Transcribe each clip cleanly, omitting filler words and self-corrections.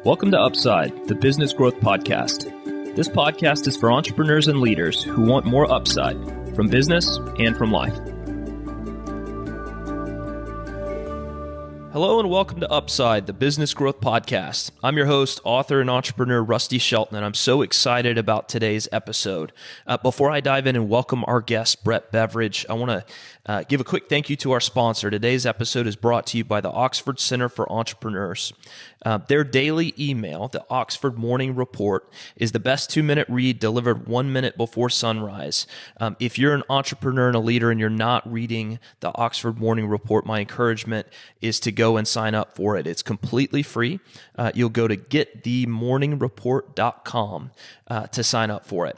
Welcome to Upside, the Business Growth Podcast. This podcast is for entrepreneurs and leaders who want more upside from business and from life. Hello and welcome to Upside, the Business Growth Podcast. I'm your host, author and entrepreneur Rusty Shelton, and I'm so excited about today's episode. Before I dive in and welcome our guest, Brett Beveridge, I want to give a quick thank you to our sponsor. Today's episode is brought to you by the Oxford Center for Entrepreneurs. Their daily email, the Oxford Morning Report, is the best 2-minute read delivered 1 minute before sunrise. If you're an entrepreneur and a leader and you're not reading the Oxford Morning Report, my encouragement is to go and sign up for it. It's completely free. You'll go to getthemorningreport.com to sign up for it.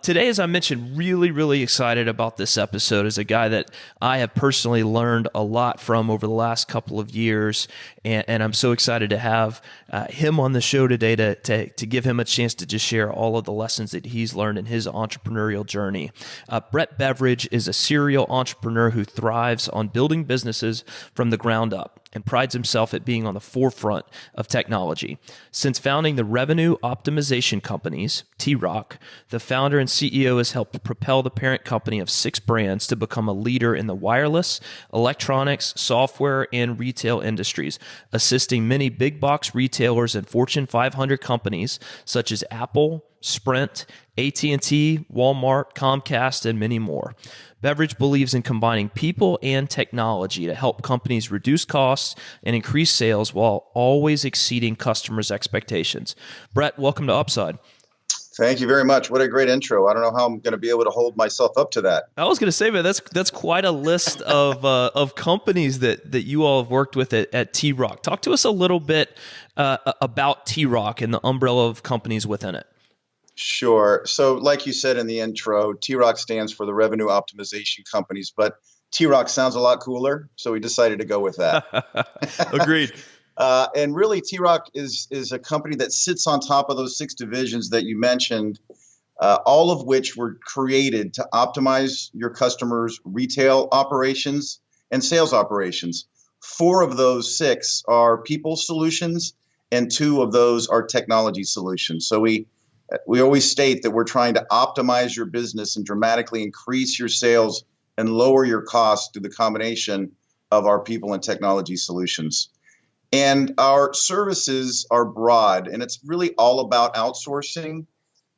Today, as I mentioned, really excited about this episode as a guy that I have personally learned a lot from over the last couple of years, and I'm so excited to have him on the show today to give him a chance to just share all of the lessons that he's learned in his entrepreneurial journey. Brett Beveridge is a serial entrepreneur who thrives on building businesses from the ground up and prides himself at being on the forefront of technology. Since founding the revenue optimization companies, T-Rock, the founder and CEO has helped propel the parent company of 6 brands to become a leader in the wireless, electronics, software, and retail industries, assisting many big box retailers and Fortune 500 companies such as Apple, Sprint, AT&T, Walmart, Comcast, and many more. Beveridge believes in combining people and technology to help companies reduce costs and increase sales while always exceeding customers' expectations. Brett, welcome to Upside. Thank you very much. What a great intro. I don't know how I'm going to be able to hold myself up to that. I was going to say, man, that's quite a list of companies that you all have worked with at T-Rock. Talk to us a little bit about T-Rock and the umbrella of companies within it. Sure. So like you said in the intro, T-Rock stands for the Revenue Optimization Companies, but T-Rock sounds a lot cooler, so we decided to go with that. Agreed. And really, T-Rock is a company that sits on top of those 6 divisions that you mentioned, all of which were created to optimize your customers' retail operations and sales operations. 4 of those 6 are people solutions, and 2 of those are technology solutions. So we always state that we're trying to optimize your business and dramatically increase your sales and lower your costs through the combination of our people and technology solutions. And our services are broad, and it's really all about outsourcing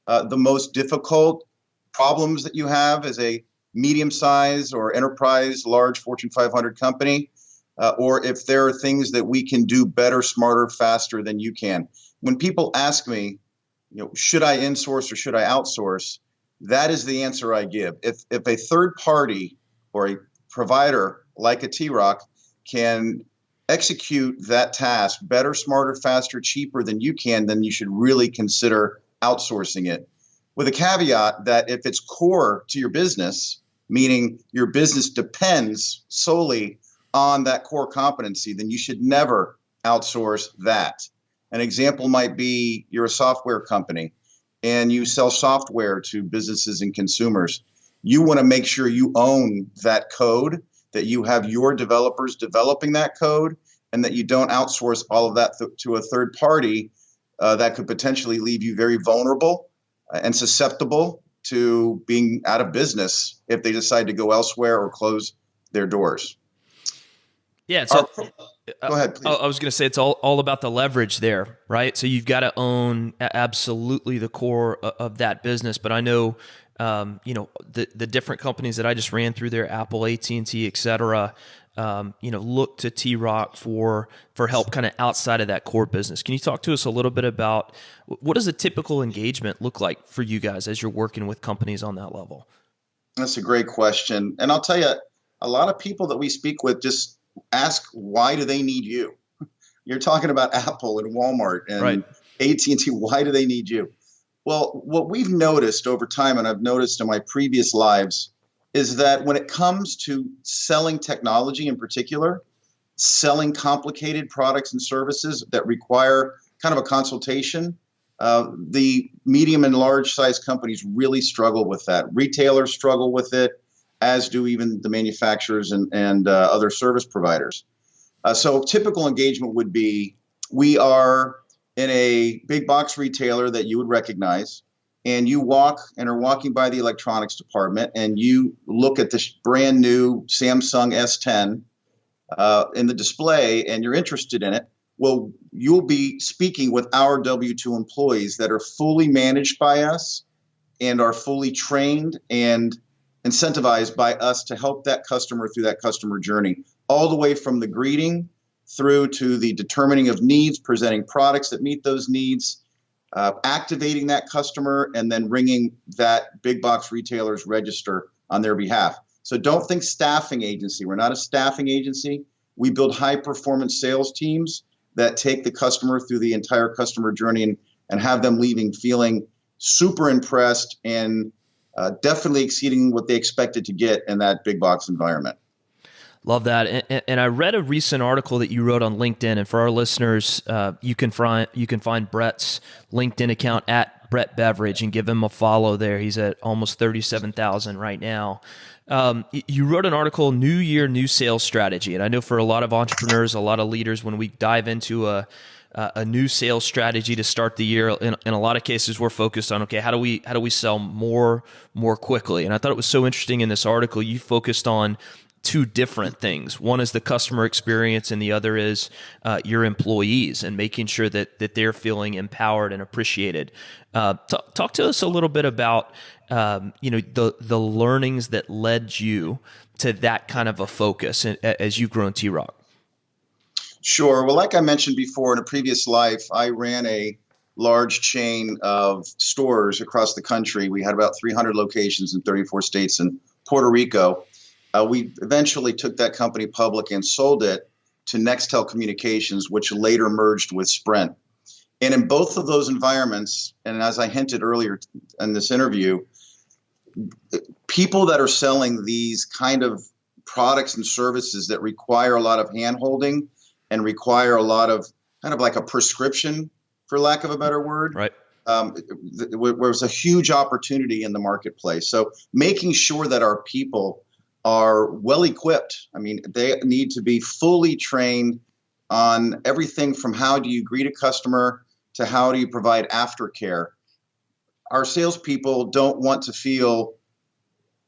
the most difficult problems that you have as a medium-sized or enterprise, large Fortune 500 company, or if there are things that we can do better, smarter, faster than you can. When people ask me, should I insource or should I outsource? That is the answer I give. If a third party or a provider like a T-Rock can execute that task better, smarter, faster, cheaper than you can, then you should really consider outsourcing it. With a caveat that if it's core to your business, meaning your business depends solely on that core competency, then you should never outsource that. An example might be you're a software company and you sell software to businesses and consumers. You want to make sure you own that code, that you have your developers developing that code, and that you don't outsource all of that to a third party that could potentially leave you very vulnerable and susceptible to being out of business if they decide to go elsewhere or close their doors. Yeah. So go ahead, please. I was going to say it's all about the leverage there, right? So you've got to own absolutely the core of that business. But I know, the different companies that I just ran through there, Apple, AT&T, et cetera, look to T-Rock for help kind of outside of that core business. Can you talk to us a little bit about what does a typical engagement look like for you guys as you're working with companies on that level? That's a great question. And I'll tell you, a lot of people that we speak with just ask, why do they need you? You're talking about Apple and Walmart and right. AT&T. Why do they need you? Well, what we've noticed over time, and I've noticed in my previous lives, is that when it comes to selling technology in particular, selling complicated products and services that require kind of a consultation, the medium and large size companies really struggle with that. Retailers struggle with it, as do even the manufacturers and other service providers. So typical engagement would be, we are in a big box retailer that you would recognize, and you walk and are walking by the electronics department, and you look at this brand new Samsung S10 in the display, and you're interested in it, well, you'll be speaking with our W-2 employees that are fully managed by us and are fully trained and incentivized by us to help that customer through that customer journey, all the way from the greeting through to the determining of needs, presenting products that meet those needs, activating that customer, and then ringing that big box retailer's register on their behalf. So don't think staffing agency. We're not a staffing agency. We build high performance sales teams that take the customer through the entire customer journey and have them leaving feeling super impressed and definitely exceeding what they expected to get in that big box environment. Love that. And I read a recent article that you wrote on LinkedIn, and for our listeners, you can find Brett's LinkedIn account at Brett Beveridge and give him a follow there. He's at almost 37,000 right now. You wrote an article, New Year, New Sales Strategy. And I know for a lot of entrepreneurs, a lot of leaders, when we dive into a new sales strategy to start the year, in a lot of cases, we're focused on, okay, how do we sell more quickly? And I thought it was so interesting in this article, you focused on two different things. One is the customer experience, and the other is your employees and making sure that they're feeling empowered and appreciated. Talk to us a little bit about the learnings that led you to that kind of a focus as you've grown T-Rock. Sure. Well, like I mentioned before, in a previous life, I ran a large chain of stores across the country. We had about 300 locations in 34 states and Puerto Rico. We eventually took that company public and sold it to Nextel Communications, which later merged with Sprint. And in both of those environments, and as I hinted earlier in this interview, people that are selling these kind of products and services that require a lot of hand-holding and require a lot of kind of like a prescription, for lack of a better word, right? There was a huge opportunity in the marketplace. So making sure that our people are well equipped. I mean, they need to be fully trained on everything from how do you greet a customer to how do you provide aftercare. Our salespeople don't want to feel,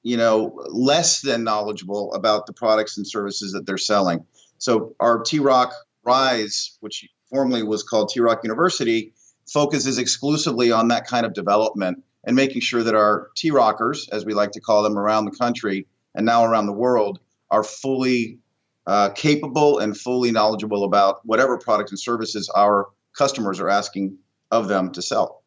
less than knowledgeable about the products and services that they're selling. So our T-Rock Rise, which formerly was called T-Rock University, focuses exclusively on that kind of development and making sure that our T-Rockers, as we like to call them around the country and now around the world, are fully capable and fully knowledgeable about whatever products and services our customers are asking of them to sell.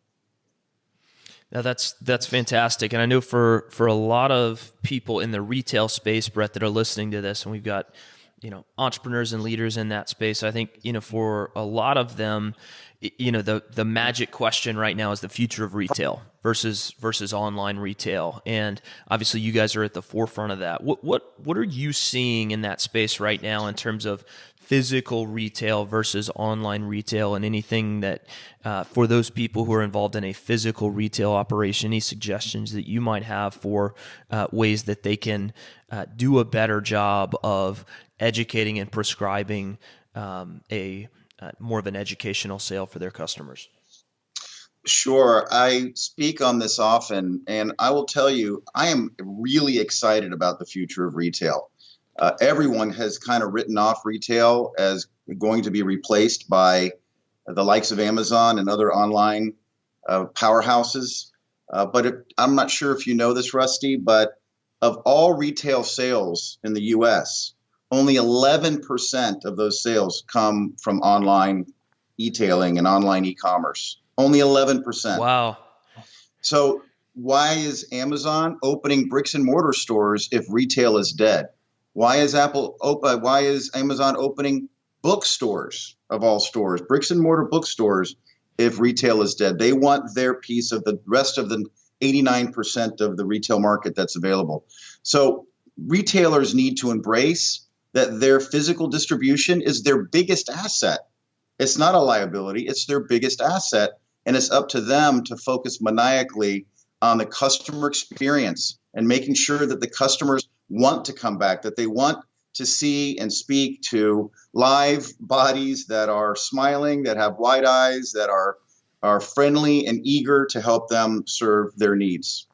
Now that's fantastic. And I know for a lot of people in the retail space, Brett, that are listening to this, and we've got entrepreneurs and leaders in that space, I think, for a lot of them, the magic question right now is the future of retail versus online retail. And obviously you guys are at the forefront of that. What are you seeing in that space right now in terms of physical retail versus online retail, and anything that for those people who are involved in a physical retail operation, any suggestions that you might have for ways that they can do a better job of educating and prescribing more of an educational sale for their customers? Sure. I speak on this often, and I will tell you, I am really excited about the future of retail. Everyone has kind of written off retail as going to be replaced by the likes of Amazon and other online powerhouses. But I'm not sure if you know this, Rusty, but of all retail sales in the U.S., only 11% of those sales come from online e-tailing and online e-commerce. Only 11%. Wow. So why is Amazon opening bricks and mortar stores if retail is dead? Why is Amazon opening bookstores of all stores, bricks and mortar bookstores, if retail is dead? They want their piece of the rest of the 89% of the retail market that's available. So retailers need to embrace that their physical distribution is their biggest asset. It's not a liability, it's their biggest asset. And it's up to them to focus maniacally on the customer experience and making sure that the customers want to come back, that they want to see and speak to live bodies that are smiling, that have wide eyes, that are friendly and eager to help them serve their needs.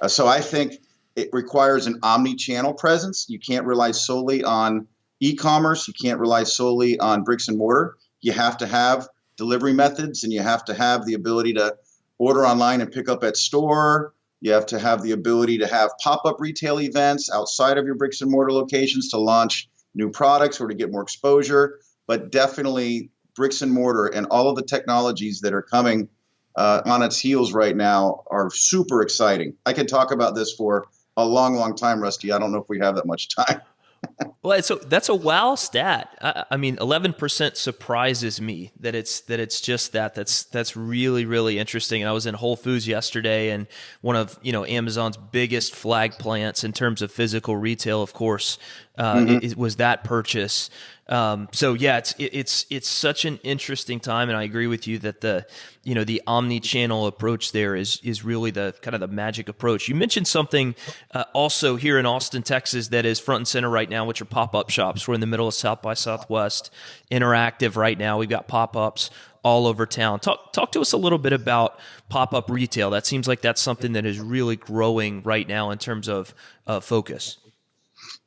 So I think it requires an omni-channel presence. You can't rely solely on e-commerce. You can't rely solely on bricks and mortar. You have to have delivery methods, and you have to have the ability to order online and pick up at store. You have to have the ability to have pop-up retail events outside of your bricks and mortar locations to launch new products or to get more exposure. But definitely bricks and mortar and all of the technologies that are coming on its heels right now are super exciting. I could talk about this for a long, long time, Rusty. I don't know if we have that much time. Well, that's a wow stat. I mean, 11% surprises me that it's just that. That's really, really interesting. And I was in Whole Foods yesterday, and one of Amazon's biggest flag plants in terms of physical retail, of course, it was that purchase. So yeah, it's such an interesting time, and I agree with you that the omni-channel approach there is really the kind of the magic approach. You mentioned something also here in Austin, Texas, that is front and center right now, which are pop-up shops. We're in the middle of South by Southwest, interactive right now. We've got pop-ups all over town. Talk to us a little bit about pop-up retail. That seems like that's something that is really growing right now in terms of focus.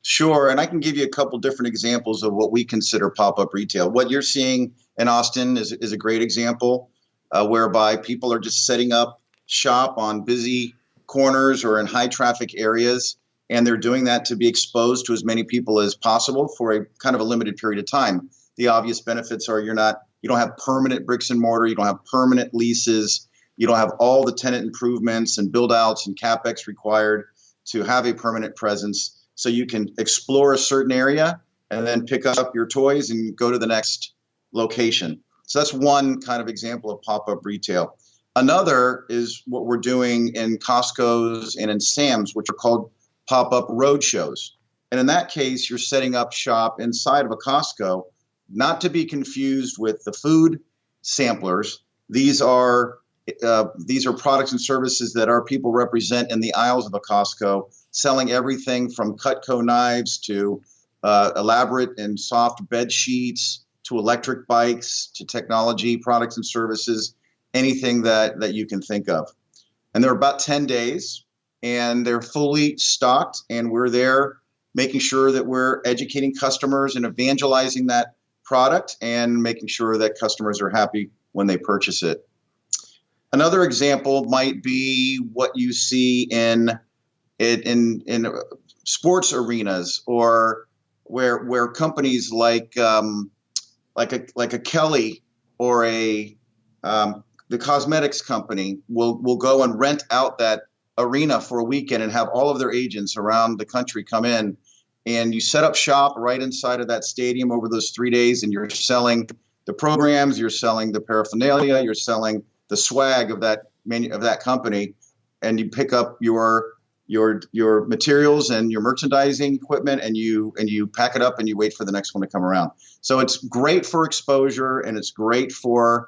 Sure, and I can give you a couple different examples of what we consider pop-up retail. What you're seeing in Austin is a great example, whereby people are just setting up shop on busy corners or in high traffic areas, and they're doing that to be exposed to as many people as possible for a kind of a limited period of time. The obvious benefits are you don't have permanent bricks and mortar, you don't have permanent leases, you don't have all the tenant improvements and build outs and capex required to have a permanent presence. So you can explore a certain area and then pick up your toys and go to the next location. So that's one kind of example of pop-up retail. Another is what we're doing in Costco's and in Sam's, which are called pop-up road shows. And in that case, you're setting up shop inside of a Costco, not to be confused with the food samplers. These are products and services that our people represent in the aisles of a Costco, selling everything from Cutco knives to elaborate and soft bed sheets to electric bikes to technology products and services, anything that you can think of. And they're about 10 days, and they're fully stocked, and we're there making sure that we're educating customers and evangelizing that product and making sure that customers are happy when they purchase it. Another example might be what you see in sports arenas, or where companies like a Kelly or the cosmetics company will go and rent out that arena for a weekend and have all of their agents around the country come in, and you set up shop right inside of that stadium over those 3 days, and you're selling the programs, you're selling the paraphernalia, you're selling the swag of that company, and you pick up your materials and your merchandising equipment, and you pack it up and you wait for the next one to come around. So it's great for exposure, and it's great for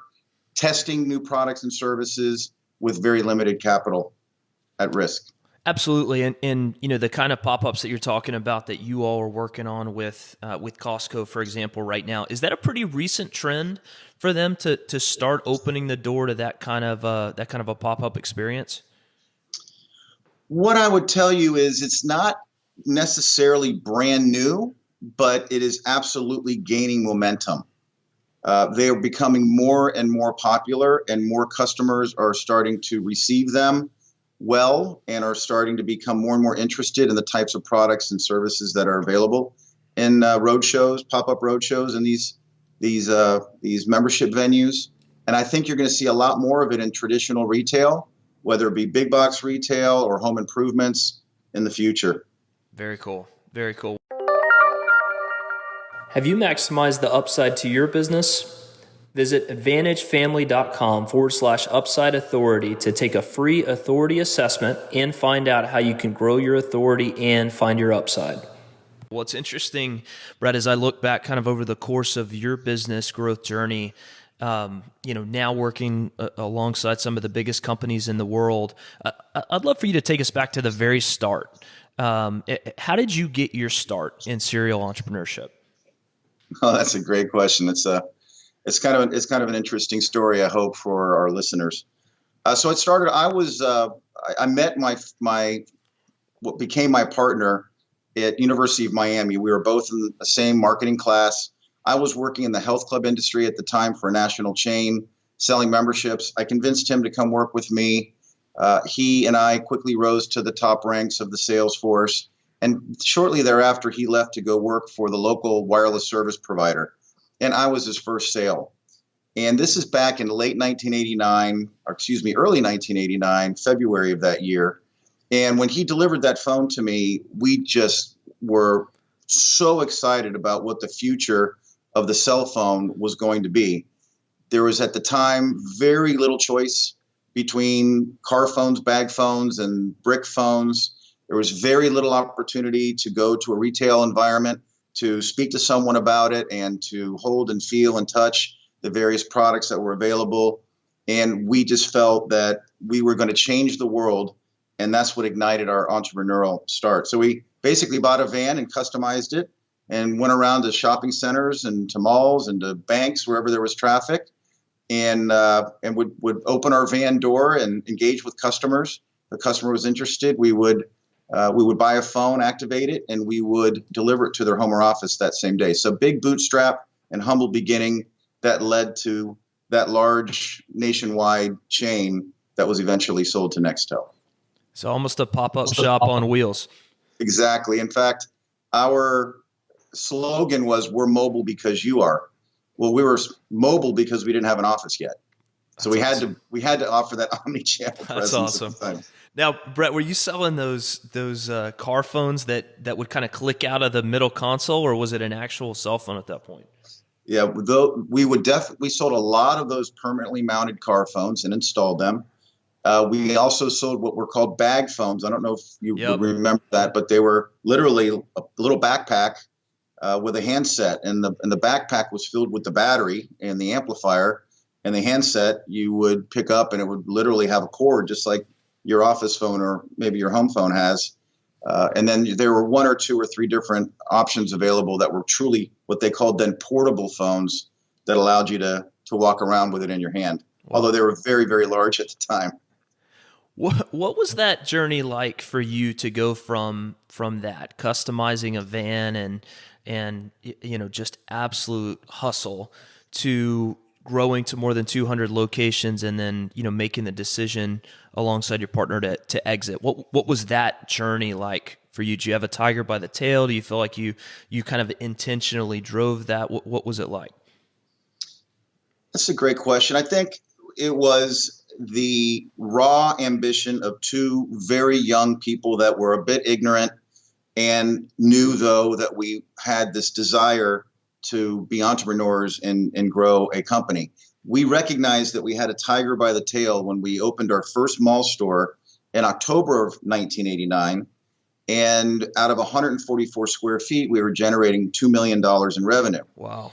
testing new products and services with very limited capital at risk. Absolutely, and the kind of pop-ups that you're talking about that you all are working on with Costco, for example, right now, is that a pretty recent trend for them to start opening the door to that kind of a pop-up experience? What I would tell you is it's not necessarily brand new, but it is absolutely gaining momentum. They are becoming more and more popular, and more customers are starting to receive them well and are starting to become more and more interested in the types of products and services that are available in road shows, pop-up road shows, and these membership venues. And I think you're going to see a lot more of it in traditional retail, whether it be big box retail or home improvements in the future. Very cool. Very cool. Have you maximized the upside to your business? Visit AdvantageFamily.com/upside authority to take a free authority assessment and find out how you can grow your authority and find your upside. What's interesting, Brett, as I look back kind of over the course of your business growth journey, now working alongside some of the biggest companies in the world, I'd love for you to take us back to the very start. How did you get your start in serial entrepreneurship? Oh, that's a great question. It's kind of an interesting story, I hope, for our listeners. So it started. I met my what became my partner at University of Miami. We were both in the same marketing class. I was working in the health club industry at the time for a national chain, selling memberships. I convinced him to come work with me. He and I quickly rose to the top ranks of the sales force. And shortly thereafter, he left to go work for the local wireless service provider. And I was his first sale. And this is back in late 1989, or excuse me, early 1989, February of that year. And when he delivered that phone to me, we just were so excited about what the future of the cell phone was going to be. There was at the time very little choice between car phones, bag phones, and brick phones. There was very little opportunity to go to a retail environment, to speak to someone about it, and to hold and feel and touch the various products that were available. And we just felt that we were going to change the world. And that's what ignited our entrepreneurial start. So we basically bought a van and customized it and went around to shopping centers and to malls and to banks, wherever there was traffic, and would open our van door and engage with customers. The customer was interested. We would buy a phone, activate it, and we would deliver it to their home or office that same day. So big bootstrap and humble beginning that led to that large nationwide chain that was eventually sold to Nextel. So almost a pop-up shop on wheels. Exactly. In fact, our slogan was, "We're mobile because you are." Well, we were mobile because we didn't have an office yet. So we had to offer that omni-channel presence. That's awesome. Now, Brett, were you selling those car phones that would kind of click out of the middle console, or was it an actual cell phone at that point? Yeah, we sold a lot of those permanently mounted car phones and installed them. We also sold what were called bag phones. I don't know if you would remember that, but they were literally a little backpack with a handset, and the backpack was filled with the battery and the amplifier, and the handset you would pick up, and it would literally have a cord, just like your office phone or maybe your home phone has. And then there were one or two or three different options available that were truly what they called then portable phones that allowed you to walk around with it in your hand, although they were very, very large at the time. What was that journey like for you to go from that customizing a van and just absolute hustle to growing to more than 200 locations and then making the decision alongside your partner to exit? What was that journey like for you? Do you have a tiger by the tail? Do you feel like you kind of intentionally drove that? What was it like? That's a great question. I think it was the raw ambition of two very young people that were a bit ignorant and knew, though, that we had this desire to be entrepreneurs and grow a company. We recognized that we had a tiger by the tail when we opened our first mall store in October of 1989. And out of 144 square feet, we were generating $2 million in revenue. Wow.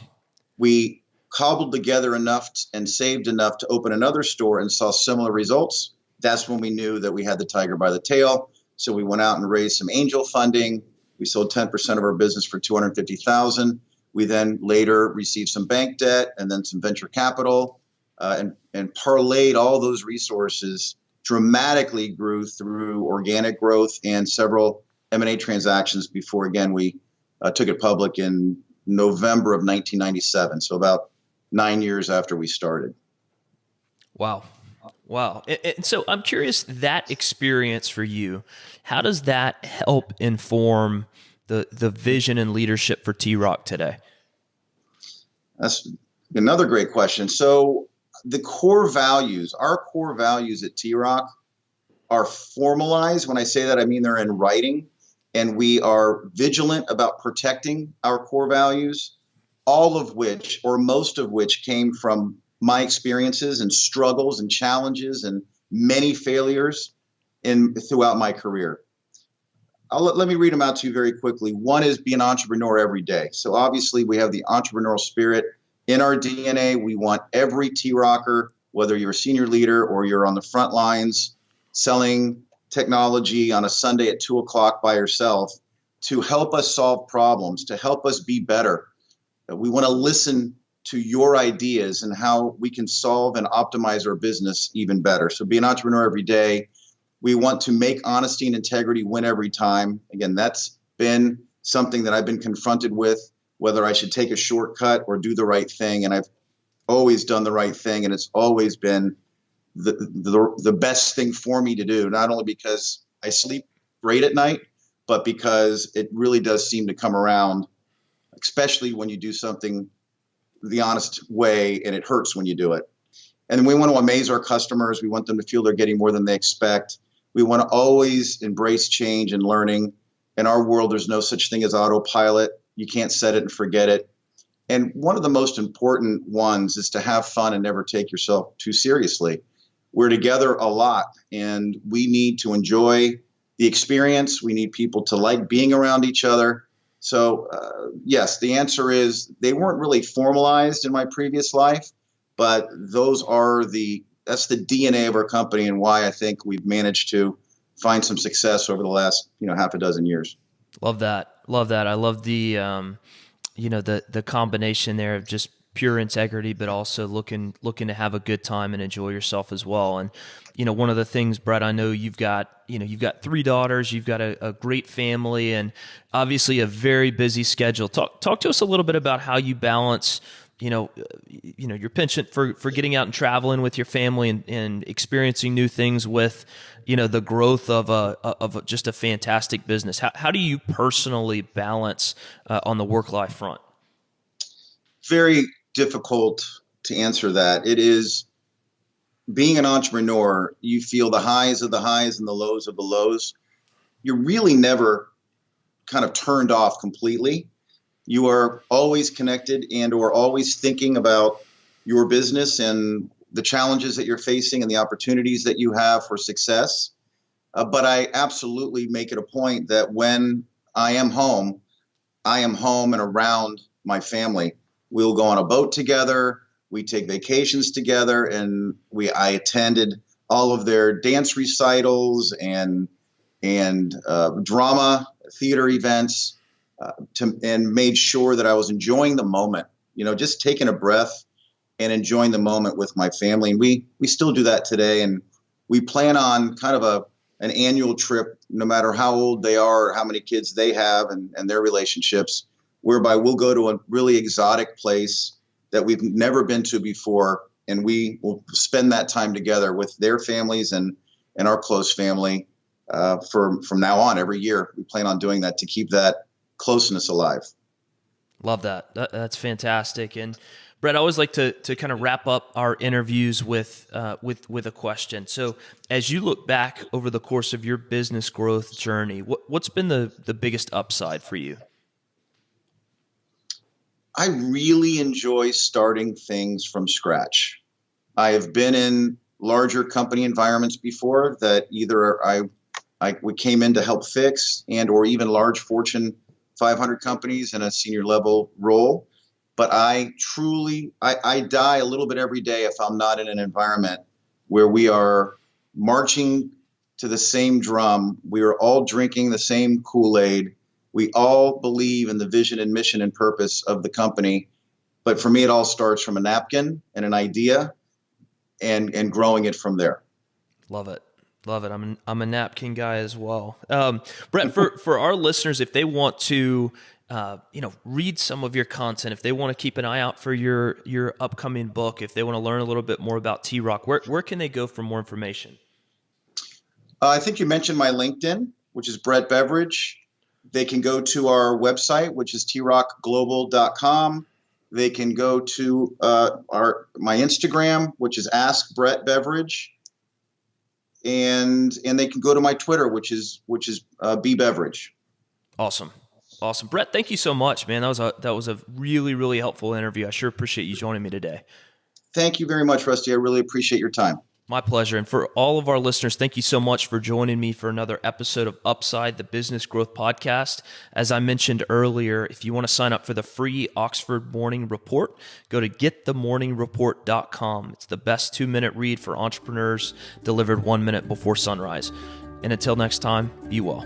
We cobbled together enough and saved enough to open another store and saw similar results. That's when we knew that we had the tiger by the tail. So we went out and raised some angel funding. We sold 10% of our business for $250,000. We then later received some bank debt and then some venture capital, and parlayed all those resources, dramatically grew through organic growth and several M&A transactions before, again, we took it public in November of 1997. So about 9 years after we started. Wow. And so I'm curious, that experience for you, how does that help inform the vision and leadership for T-Rock today? That's another great question. So our core values at T-Rock are formalized. When I say that, I mean they're in writing, and we are vigilant about protecting our core values, all of which, or most of which, came from my experiences and struggles and challenges and many failures throughout my career. Let me read them out to you very quickly. One is be an entrepreneur every day. So obviously we have the entrepreneurial spirit in our DNA. We want every T-Rocker, whether you're a senior leader or you're on the front lines selling technology on a Sunday at 2 o'clock by yourself to help us solve problems, to help us be better. We want to listen to your ideas and how we can solve and optimize our business even better. So be an entrepreneur every day. We want to make honesty and integrity win every time. Again, that's been something that I've been confronted with, whether I should take a shortcut or do the right thing. And I've always done the right thing, and it's always been the best thing for me to do, not only because I sleep great at night, but because it really does seem to come around, especially when you do something the honest way, and it hurts when you do it. And we want to amaze our customers. We want them to feel they're getting more than they expect. We want to always embrace change and learning. In our world, there's no such thing as autopilot. You can't set it and forget it. And one of the most important ones is to have fun and never take yourself too seriously. We're together a lot, and we need to enjoy the experience. We need people to like being around each other. So, yes, the answer is they weren't really formalized in my previous life, but that's the DNA of our company and why I think we've managed to find some success over the last, half a dozen years. Love that. I love the, the combination there of just pure integrity, but also looking to have a good time and enjoy yourself as well. And, one of the things, Brett, I know you've got 3 daughters, you've got a great family, and obviously a very busy schedule. Talk to us a little bit about how you balance, your penchant for getting out and traveling with your family and experiencing new things with, the growth of just a fantastic business. How do you personally balance on the work-life front? Very difficult to answer that. It is, being an entrepreneur, you feel the highs of the highs and the lows of the lows. You're really never kind of turned off completely. You are always connected and or always thinking about your business and the challenges that you're facing and the opportunities that you have for success. But I absolutely make it a point that when I am home and around my family. We'll go on a boat together. We take vacations together, and I attended all of their dance recitals and drama theater events, and made sure that I was enjoying the moment. Just taking a breath and enjoying the moment with my family. And we still do that today, and we plan on kind of an annual trip, no matter how old they are or how many kids they have and their relationships, whereby we'll go to a really exotic place that we've never been to before, and we will spend that time together with their families and our close family from now on. Every year we plan on doing that to keep that closeness alive. Love that. That's fantastic. And Brett, I always like to kind of wrap up our interviews with a question. So as you look back over the course of your business growth journey, what's been the biggest upside for you? I really enjoy starting things from scratch. I have been in larger company environments before that either we came in to help fix and or even large Fortune 500 companies in a senior level role. But I die a little bit every day if I'm not in an environment where we are marching to the same drum. We are all drinking the same Kool-Aid. We all believe in the vision and mission and purpose of the company. But for me, it all starts from a napkin and an idea and growing it from there. Love it. I'm a napkin guy as well. Brett, for our listeners, if they want to read some of your content, if they want to keep an eye out for your upcoming book, if they want to learn a little bit more about T-Rock, where can they go for more information? I think you mentioned my LinkedIn, which is Brett Beveridge. They can go to our website, which is trockglobal.com. They can go to my Instagram, which is Ask Brett Beveridge, and they can go to my Twitter, which is B Beveridge. Awesome, Brett. Thank you so much, man. That was a really, really helpful interview. I sure appreciate you joining me today. Thank you very much, Rusty. I really appreciate your time. My pleasure. And for all of our listeners, thank you so much for joining me for another episode of Upside, the Business Growth Podcast. As I mentioned earlier, if you want to sign up for the free Oxford Morning Report, go to getthemorningreport.com. It's the best 2-minute read for entrepreneurs delivered 1 minute before sunrise. And until next time, be well.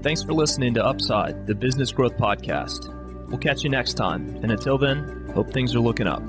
Thanks for listening to Upside, the Business Growth Podcast. We'll catch you next time. And until then, hope things are looking up.